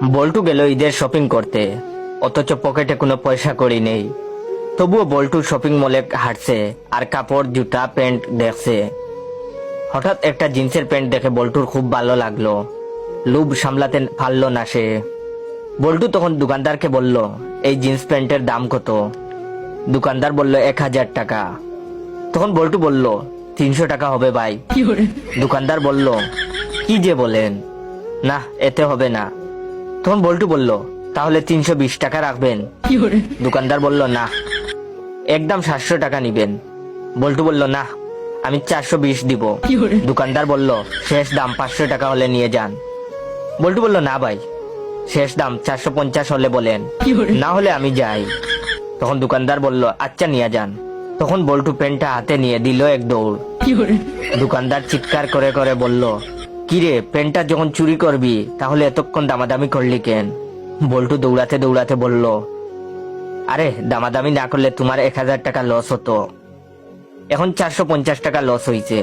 বল্টু গেল ঈদের শপিং করতে, অথচ পকেটে কোনো পয়সা কড়ি নেই। তবুও বল্টু শপিং মলে হাঁটছে আর কাপড় জুতা প্যান্ট দেখছে। হঠাৎ একটা জিন্সের প্যান্ট দেখে বল্টুর খুব ভালো লাগলো। লোভ সামলাতে পারল না সে। বল্টু তখন দোকানদারকে বলল, এই জিন্স প্যান্টের দাম কত? দোকানদার বলল 1000 টাকা। তখন বল্টু বলল, 300 টাকা হবে ভাই। দোকানদার বলল, কি যে বলেন, না এতে হবে না। তখন বল্টু বলল, তাহলে 320 টাকা রাখবেন? দোকানদার বলল, না, একদম 700 টাকা নিবেন। বল্টু বলল, না, আমি 420 দিব। দোকানদার বলল, শেষ দাম 500 টাকা হলে নিয়ে যান। বল্টু বলল, না ভাই, শেষ দাম 450 হলে বলেন, না হলে আমি যাই। তখন দোকানদার বলল, আচ্ছা নিয়ে যান। তখন বল্টু প্যান্টটা হাতে নিয়ে দিল এক দৌড়। দোকানদার চিৎকার করে করে বলল, কিরে, প্যান্টটা যখন চুরি করবি তাহলে এতক্ষণ দামাদামি করলি কেন? বল্টু দৌড়াতে দৌড়াতে বলল, আরে দামাদামি না করলে তোমার 1000 টাকা লস হতো, এখন 450 টাকা লস হয়েছে।